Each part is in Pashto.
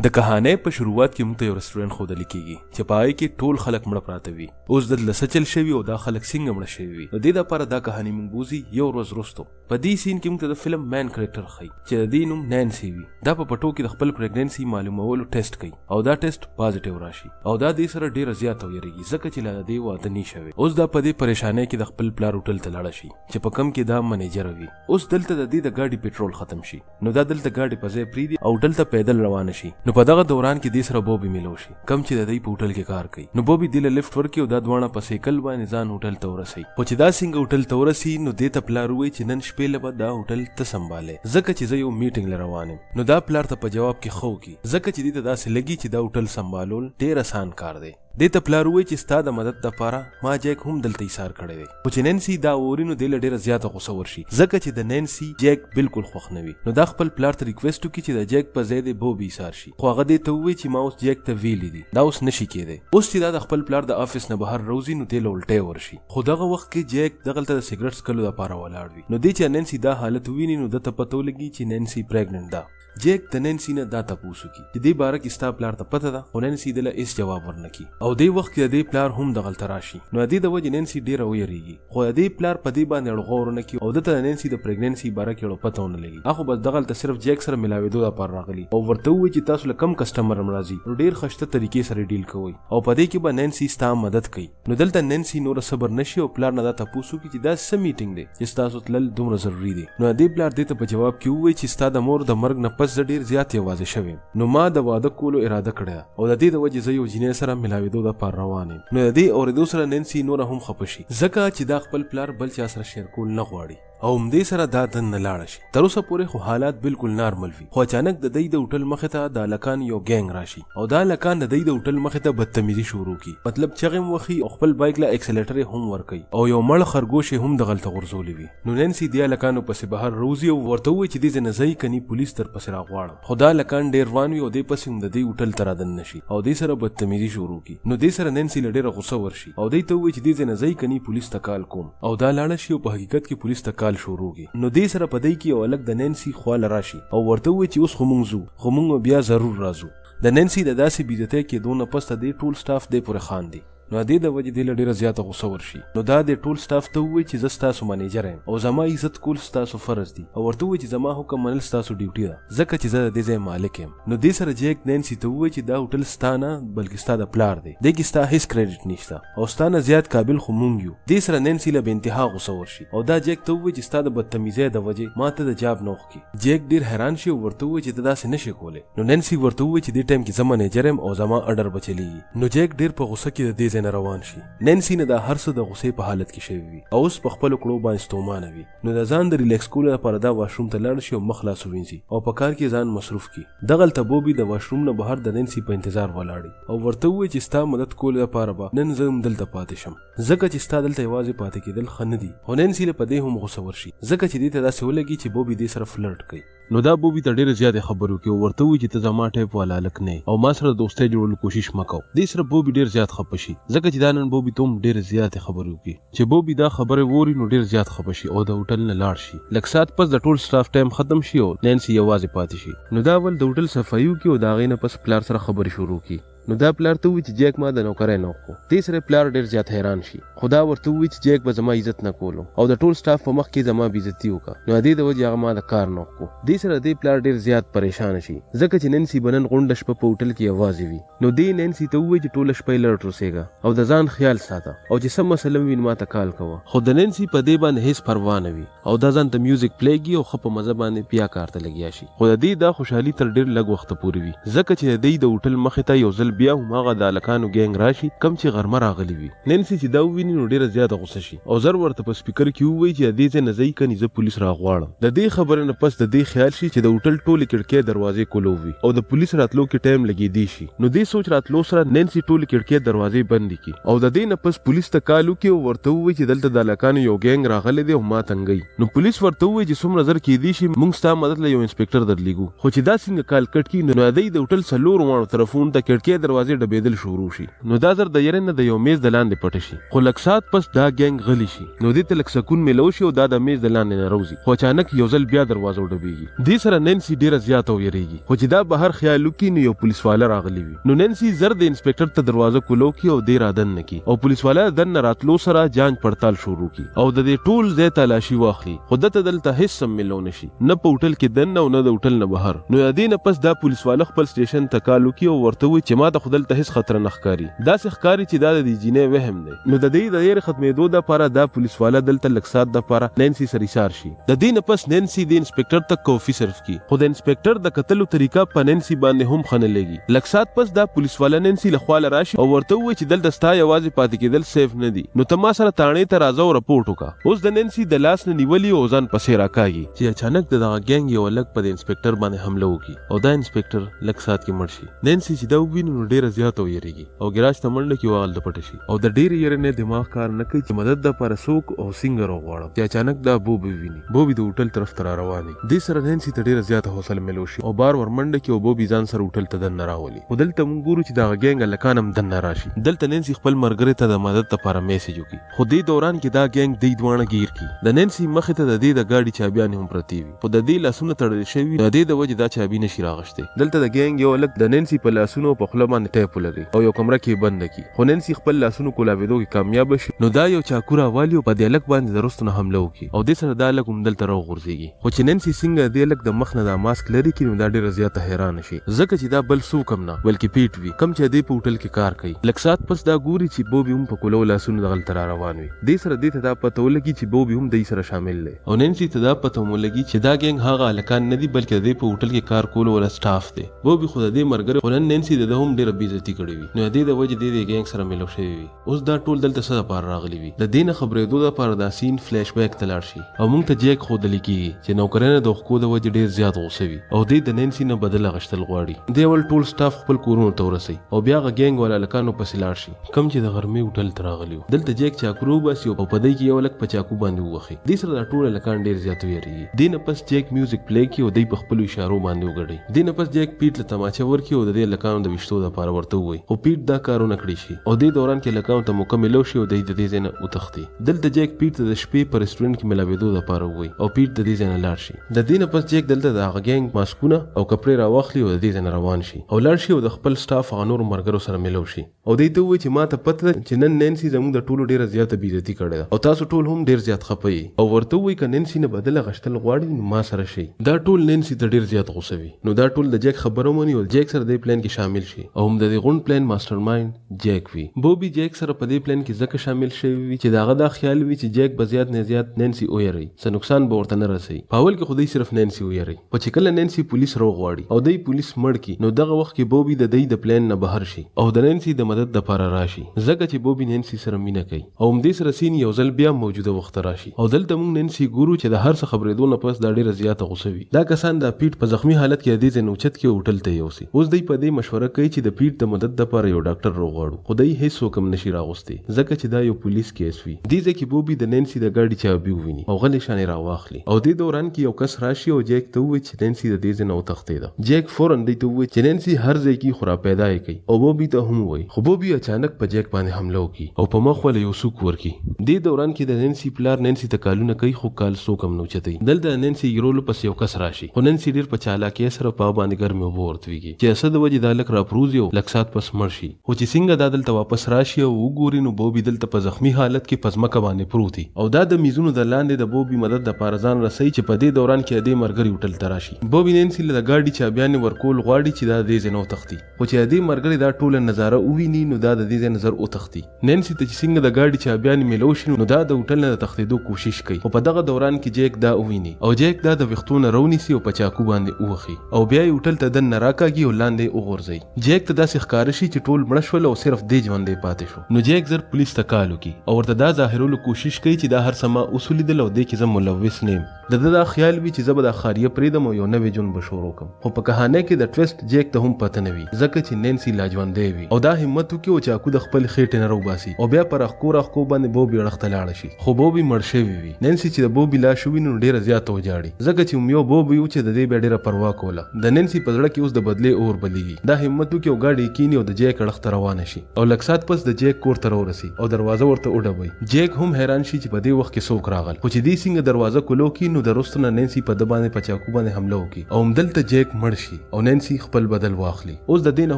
د کہانی په شروعات کې موږ ته یو رستورانت ښودل کیږي چې په هغې کې ټول خلک مړه پراته وي. اوس دلته څه چل شوي او دا خلک څنګه مړه شوي وي. د دې دپاره دا کهاني موږ بوځي یو ورځ وروستو. په دې سین کې موږ ته د فلم مین کرکټر ښیي چې د دې نوم نانسي وي. دا په پټو کې د خپل پریګننسي معلومولو ټیسټ کوي او دا ټیسټ پازیټیو راشي او دا دې سره ډېره زیاته ویریږي ځکه چې لا د دې واده نه شوی. اوس دا په دې پریشانۍ کې د خپل پلار هوټل ته لاړه شي چې په کم کې دا منیجر وي. اوس دلته د دې د ګاډي پټرول ختم شي نو دا دلته ګاډي په ځای پرېږدي او دلته پیدل روانه شي. نو په دغه دوران کې دې سره بوبي ملو شي کم چې د دې په هوټل کې کار کوي. نو بوبي دې له لفټ ورکړي او دا دواړه په سایکل باندې ځان هوټل ته ورسوي. خو چې دا څنګه هوټل ته ورسي نو دې ته پلار وایي چې نن شپې له به دا هوټل ته سنبالې ځکه چې زه یو میټینګ له روان یم. نو دا پلار ته په جواب کې ښه وکړي ځکه چې دې ته داسې لګي چې دا هوټل سنبالول ډېر اسان کار دی. دې ته پلار وایي چې ستا د مدد دپاره ما جیک هم دلته ایثار کړی دی. خو چې نینسي دا اوري نو دې له ډېره زیاته غوسه ورشي ځکه چې د نینسي جیک بالکل خوښ نه وي. نو دا خپل پلار ته ریکویسټ وکړي چې د جیک په ځای د بوبي ایثار شي. خو هغه دې ته ووایي چې ما اوس جیک ته ویلي دي دا اوس نشي کېدی. اوس چې دا د خپل پلار د افیس نه بهر روزي نو دې له الټی ورشي. خو دغه وخت کې جیک دغلته د سګرټ څکلو دپاره ولاړ وي. نو دې چې نینسي دا حالت وویني نو ده ته پته ولګي چې نینسي پریګننټ ده. جیک د نینسي نه دا تپوس وکړي چې دې باره کې ستا پلار ته پته ده خو نینسي دله هېڅ جواب ورنه کړي او دې وخت کې د دې پلار هم دغلته راشي. نو د دې د وجې نینسي ډېره ویریږي خو د دې پلار په دې باندې اړغو ورنه کړي او ده ته د نینسي د پریګننسي باره کې اړو پته ونه لګي. هغه بس دغلته صرف جیک سره ملاوېدو دپاره راغلي او ورته ووایي چې تاسو له کم کسټمر هم راځي نو ډېر ښه طریقې سره ډیل کوئ او په دې کې به نینسي ستا مدد کوي. نو دلته نینسي نوره صبر نشي او پلار نه دا تپوس وکړي چې دا څه میټینګ دی چې ستاسو تلل دومره ضروري دی. نو د دې پلار دې ته په جواب کې ووایي چې ستا د مور د مرګ نه پس زه ډېر زیات واضح شوی نو ما د واده کولو اراده کړې او د دې د وجې زه یو جینۍ سره ملاوېدو دپاره روان یم. نو د دې اورېدو سره نینسي نوره هم خفه شي ځکه چې دا خپل پلار بل چا سره شیر کول نه غواړي او همدې سره دا دننه لاړه شي. تر اوسه پورې خو حالات بالکل نارمل وي خو اچانک د دوی د هوټل مخې ته د هلکان یو ګینګ راشي او دا هلکان د دوی د هوټل مخې ته بدتمیزي شروع کړي. مطلب چغې هم وخي او خپل بایک له اکسلیټر یې هم ورکوي او یو مړ خرګوش یې هم دغلته غورځولی وي. نو نینسي دې هلکانو پسې بهر روزي او ورته ووایي چې دې ځای نه ځئ که نه پولیس در پسې راغواړم. خو دا هلکان ډېر روان وي او دې پسې هم د دې هوټل ته رادننه شي او دې سره بدتمیزي شروع کړي. نو دې سره نینسي له ډېره غوسه ورشي او دې ته ووایي چې دې ځای نه ځئ که نه پولیس ته کال کوم او دا لاړه شي او په حقیقت کې پولیس ته کال شروع کړي. نو دې سره په دې کې یو هلک د نینسي خواله راشي او ورته ووایي چې اوس خو موږ ځو خو موږ بیا ضرور راځو. د نینسي د داسې بېعزتۍ کېدو نه پس ته دې ټول سټاف دې پورې خاندي. نو د دې د وجې دې له ډېره زیاته غوسه ورشي. نو دا د ټول سټاف ته ووایي چې زه ستاسو منیجر یم او زما عزت کول ستاسو فرض دي او ورته ووایي چې زما حکم منل ستاسو ډیوټي ده ځکه چې زه د دې ځای مالک یم. نو دې سره جیک نینسي ته ووایي چې دا هوټل ستا نه بلکې ستا د پلار دی دې کې ستا هېڅ کریډټ نشته او ستا نه زیات قابل خو موږ یو. دې سره نینسي له بې انتها غوسه ورشي او دا جیک ته ووایي چې ستا د بدتمیزۍ د وجې ما ته د جاب نه وښکي. جیک ډېر حیران شي او ورته ووایي چې ته داسې نشې کولی. نو نینسي ورته ووایي چې دې ټایم کې زه منیجر یم او زما اډر به چلیږي. نو جیک ډېر په غوسه کې د دې ځای نه روان شي. نینسي نه دا هر څه د غوسې په حالت کې شوي وي او اوس په خپلو کړو باندې ستومانه وي. نو د ځان د ریلیکس کولو لپاره دا واشروم ته لاړ شي او مخ لاس ووینځي او په کار کې ځان مصروف کړي. دغلته بوبي د واشروم نه بهر د نینسي په انتظار ولاړي او ورته ووایي چې ستا مدد کولو لپاره به نن زه هم دلته پاتې شم ځکه چې ستا دلته یوازې پاتې کېدل ښه نه دي. خو نینسي له په دې هم غوسه ورشي ځکه چې دې ته داسې ولګي چې بوبي دې سره فلرټ کوي. نو دا بوبي ته ډېرې زیاتې خبرې وکړي او ورته ووایي چې ته زما ټایپ والا هلک نه یې او ما سره دوستۍ جوړولو کوشش مه کوه. دې سره بوبي ډېر زیات خفه شي ځکه چې دا نن بوبي ته هم ډېرې زیاتې خبرې وکړي. چې بوبي دا خبرې ووري نو ډېر زیات خفه شي او د هوټل نه لاړ شي. لږ ساعت پس د ټول سټاف ټایم ختم شي او نینسي یوازې پاتې شي. نو دا ول د هوټل صفایي وکړي او د هغې نه پس پلار سره خبرې شروع کړي. نو دا پلار ته ووایي چې جیک ما د نوکری نه وکړو. دې سره پلار ډېر زیات حیران شي خو دا ورته ووایي چې جیک به زما عزت نه کولو او د ټول سټاف په مخ کې زما بېعزتي وکړه. نو د دې د وجې هغه ما د کار نه وکړو. دې سره دې پلار ډېر زیات پریشانه شي ځکه چې نینسي به نن غونډه شپه په هوټل کې یوازې وي. نو دې نینسي ته ووایي چې ټوله شپه یې لرټ اوسېږه او د ځان خیال ساته او چې څه مسله وي نو ما ته کال کوه. خو د نینسي په دې باندې هېڅ پروا نه وي او دا ځان ته میوزیک پلیږي او ښه په مزه باندې بیا کار ته لګیا شي. خو د دې دا خوشحالي تر ډېر لږ وخته پورې وي ځکه چې د دې د هوټل مخې ته یو ځل بیا هم هغه د هلکانو ګینګ راشي کم چې غرمه راغلي وي. نینسي چې دا وویني نو ډېره زیاته غوسه شي او زر ورته په سپیکر کې ووایي چې د دې ځای نه ځئ که نه زه پولیس راغواړم. د دې خبرې نه پس د دې خیال شي چې د هوټل ټولې کړکۍ دروازې کلو وي او د پولیس راتلو کې ټایم لګېدی شي. نو دې سوچ راتلو سره نینسي ټولې کړکۍ دروازې بندې کړي او د دې نه پس پولیس ته کال وکړي او ورته ووایي چې دلته د هلکانو یو ګینګ راغلی دی او ما تنګوي. نو پولیس ورته ووایي چې څومره زر کېدی شي موږ ستا مدد له یو انسپکټر درلیږو. خو چې دا څنګه کال کټ کړي نو دوی د هوټل څلورو واړو طرفونو ته کړکۍ دې دروازې ډبېدل شروع شي. نو دا ځل د یرې نه د یو میز د لاندې پټ شي، خو لږ ساعت پس دا ګینګ غلی شي. نو دې ته لږ سکون میلو شي او دا د میز د لاندې نه راوځي، خو اچانک یو ځل بیا دروازه وډبېږي. دې سره نینسي ډېره زیاته ویریږي، خو چې دا بهر خیال وکړي نو یو پولیس والا راغلی وي. نو نینسي زر د انسپکټر ته دروازه کولو کړي او دې رادن نه کړي، او پولیس والا دننه راتلو سره جانچ پړتال شروع کړي او د دې ټول ځای تلاشي واخلي. خو دته دلته هیڅ هم میلو نشي، نه په هوټل کې دننه او نه د هوټل نه بهر. نو د دې نه پس دا پولیس والا خپل سټیشن ته کال وکړي او ورته ووایي چې ما ته خو دلته هیڅ خطر نه ښکاري، داسې ښکاري چې دا د دې جینۍ وهم دی. نو د دې د یېرې ختمېدو دپاره دا پولیس والا دلته لږ ساعت دپاره نینسي سره ایسار شي. د دې نه پس نینسي د انسپکټر ته کافي سرف کړي، خو د انسپکټر د کتلو طریقه په نینسي باندې هم ښه نه لګي. لږ ساعت پس دا پولیس والا نینسي له خواله راشي او ورته ووایي چې دلته ستا یوازې پاتې کېدل سیف نه دي، نو ته ما سره تاڼې ته راځه او رپورټ وکړه. اوس د نینسي د لاس نه نیولي او ځان پسې راکاږي چې اچانک د دغه ګینګ یو هلک په د انسپکټر باندې حمله وکړي او دا انسپکټر لږ ساعت کې مړ شي. نینسي چې دا وویني نو ډېره زیاته ویریږي او ګراج ته منډه کړي او هلته پټه شي، او د ډېرې یېرې نه دماغ کار نه کوي چې مدد دپاره څوک او څنګه راوغواړم. چې اچانک دا بوبي وویني، بوبي د هوټل طرف ته را روان وي. دې سره نینسي ته ډېره زیاته حوصله میلو شي او بار ورمنډه کړي او بوبي ځان سره هوټل ته دننه راولي. خو دلته موږ ګورو چې دغه ګینګ هلکان هم دننه راشي. دلته نینسي خپل ملګري ته د مدد دپاره میسج وکړي، خو دې دوران کې دا ګینګ دوی دواړه ګیر کړي. د نینسي مخې ته د دې د ګاډي چابیانې هم پرتې وي، خو د دې لاسونه تړل شوي، د دې د وجې دا چابي نشي راغشتی. دلته د ګینګ یو هلک د نینسي په لاسونو او په خوله باندې ټیپ ولګوي او یو کمره کې بنده کړي، خو نینسي خپل لاسونو کولاوېدو کې کامیابه شي. نو دا یو چاقو راوالي او په دې هلک باندې د رستو نه حمله وکړي او دې سره دا هلک هم دلته راوغورځېږي. خو چې نینسي څنګه دې هلک د مخ نه دا ماسک لرې کړي نو دا ډېره زیاته حیرانه شي، ځکه چې دا بل څوک هم نه بلکې پیټ وي، کوم چې دې په هوټل کې کار کوي. لږ ساعت پس دا ګوري چې بوبي هم په کولو لاسونو دغلته را روان وي. دې سره دې ته دا پته ولګي چې بوبي هم دې سره شامل دی، او نینسي ته دا پته هم ولګي چې دا ګینګ هغه هلکان نه دي بلکې د دې په هوټل کې کار کولو والا سټاف دی. بوبي خو د دې ملګري خو نن نینسي د ده هم ډېره بېعزتي کړې وي، نو د دې د وجې دې د ګینګ سره میلو شوی وي. اوس دا ټول دلته څه دپاره راغلي وي؟ د دې نه خبرېدو دپاره دا سین فلیش بیک ته لاړ شي او موږ ته جیک ښودلی کېږي چې نوکرانو د حقوقو د وجې ډېر زیات غوسه وي او دې د نینسي نه بدل اخیستل غواړي. دې اول ټول سټاف خپل کورونو ته ورسوي او بیا هغه ګینګ والا هلکانو پسې لاړ شي کوم چې د غرمې هوټل ته راغلي وو. دلته جیک چاقو راوباسي او په دې کې یو هلک په چاقو باندې ووښي. دې سره دا ټول هلکان ډېر زیات ویرېږي. دې نه پس جیک میوزیک پلی کړي او دوی په خپلو اشارو باندې وګډوي. دې نه پس جیک پیټ له تماچه ورکړي او د دې هلکانو د ویشتو دپاره ورته ووایي، خو پیټ دا کار ونه کړی شي او دې دوران کې هلکانو ته موقع میلو شي او دوی د دې ځای نه وتښتي. دلته جیک پیټ ته د شپې په رسټورنټ کې ملاوېدو دپاره ووایي او پیټ د دې ځای نه لاړ شي. د دې نه پس جیک دلته د هغه ګینګ ماسکونه او کپړې راواخلي او د دې ځای نه روان شي او لاړ شي او د خپل سټاف هغه نورو ملګرو سره میلو شي او دوی ته ووایي چې ما ته پته ده چې نن نینسي زموږ د ټولو ډېره زیاته بېعزتي کړې ده او تاسو ټول هم ډېر زیات خفه یې، او ورته ووایي که نینسي نه بدل اخیستل غواړي نو ما سره شي. دا ټول نینسي ته ډېر زیات غوسه وي، نو دا ټول د جیک خبره ومني او جیک سره دې پلان کې شامل شي او هم د دې غونډ پلان ماسټر مایند جیک وي. بوبي جیک سره په دې پلان کې ځکه شامل شوی وي چې د هغه دا خیال وي چې جیک به زیات نه زیات نینسي ویروي، څه نقصان به ورته نه رسوي. په اول کې خو دوی صرف نینسي ویروي، خو چې کله نینسي پولیس راوغواړي او دوی پولیس مړ کړي نو دغه وخت کې بوبي د دوی د پلان نه بهر شي او د نینسي د مدد دپاره راشي، ځکه چې بوبي نینسي سره مینه کوي او همدې سره سین یو ځل بیا موجوده وخت راشي او دلته موږ نینسي ګورو چې د هر څه خبرېدو نه پس دا ډېره زیاته غوسه وي. دا کسان د پیټ په زخمي حالت کې د دې ځای نه اوچت کړي او هوټل ته یوسي. اوس دوی په دې مشوره کوي چې د پیټ د مدد دپاره یو ډاکټر راوغواړو، خو دوی هېڅوک هم نشي راغوستی ځکه چې دا یو پولیس کیس وي. دې ځای کې بوبي د نینسي د ګاډي چابي وویني او غلی شانې راواخلي او دې دوران کې یو کس راشي او جیک ته ووایي چې نینسي د دې ځای نه وتښتېده. جیک فوراً دوی ته ووایي چې نینسي هر ځای کې خورا پیدا یې کوي او بوبي ته هم ووایي، خو بوبي اچانک په جیک باندې حمله وکړي او په مخ ولې یو سوک ورکړي. دې دوران کې د نینسي پلار نینسي ته کالونه کوي خو کال څوک هم نه اوچتوي. دلته نینسي ګرولو پس یو کس راشي خو نینسي ډېر په چالاکۍ سره په هغه باندې ګرمې اوبه ورتویږي چې څه د وجې دا هلک راپروزي او لږ ساعت پس مړ شي. خو چې څنګه دا دلته واپس راشي او وګوري نو بوبي دلته په زخمي حالت کې په ځمکه باندې پروت وي او دا د میزونو د لاندې د بوبي مدد دپاره ځان رسوي چې په دې دوران کې د دې ملګري هوټل ته راشي. بوبي نینسي له د ګاډي چابیانې ورکول غواړي چې دا د دې ځای نه وتښتي، خو چې د دې ملګري دا ټوله نظاره وویني نو دا د دې ځای نه زر وتښتي. نینسي ته چې څنګه د ګاډي چابیانې میلو شي نو دا د هوټل نه د تښتېدو کوشش کوي، خو په دغه دوران کې جیک دا وویني او جیک دا د ویښتو نه راونیسي او په چاقو باندې ووخي او بیا یې هوټل ته دننه راکاږي او لاندې وغورځوي. جیک ته داسې ښکاره شي چې ټول مړه شول او صرف دې ژوندی پاتې شو. نو جیک زر پولیس ته کال وکړي او ورته دا ظاهرولو کوشش کوي چې دا هر څه ما اوس ولیدل او دې کې زه ملوث نه یم. د ده دا خیال وي چې زه به دا خاریه پرېږدم او یو نوی ژوند به شروع کړم، خو په کهانۍ کې د ټویسټ جیک ته هم پته نه وي ځکه چې نینسي لا ژوندی وي او دا همت وکړي او چاقو د خپل خېټې نه راوباسي او بیا په راښکو راښکو باندې بوبي اړخ ته لاړه شي، خو بوبي مړ شوی وي. نینسي چې د بوبي لاش وویني نو ډېره زیاته وجاړي ځکه چې یو بوبي و چې د دې بیا ډېره پروا کوله. د نینسي په زړه کې اوس د بدلې اور بلیږي. دا همت وکړي یو گاډي کینی او د جیک اړخ ته روان شي او لکسات پس د جیک کور ته ورسي او دروازه ورته وډبوي. جیک هم حیران شي چې په دې وخت کې څوک راغل، خو چې دې څنګه دروازه کولو کی نو د رستو نه نینسی په د باندې په چاقو باندې حمله وکي او همدلته جیک مړ شي او نینسی خپل بدل واخلي. اوس د دې نه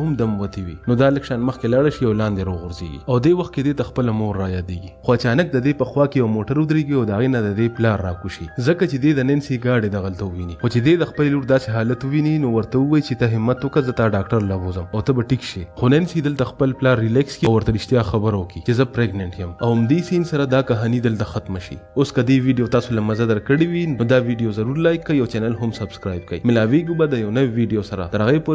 هم دم وتی وي نو دا لکشان مخکې لاړ شي او لاندې روغورځي او دې وخت کې دې د خپل مور را یادېږي. خو اچانک د دې په خوا کې یو موټر ودرېږي او د هغې نه د دې پلار راکوشي ځکه چې دې د نینسی ګاډي دغلته وویني. خو چې دې د خپل لور داسې حالت وویني نو ورته ووایي چې ته همت وکړه زه تا ډاکټر له بوځم او ته به ټیک شې. خو نینسی دلته خپل پلار ریلیکس کړي او ورته رښتیا خبر وکړي چې زه پریګننټ یم او همدې سین سره دا کهاني دلته ختم شي. اوس که دې ویډیو تاسو له مزه درکړې وي نو دا ویډیو ضرور لایک کړئ او چینل هم سبسکرایب کړئ. ملاویږو به د یو نوي ویډیو سره. تر هغې پورې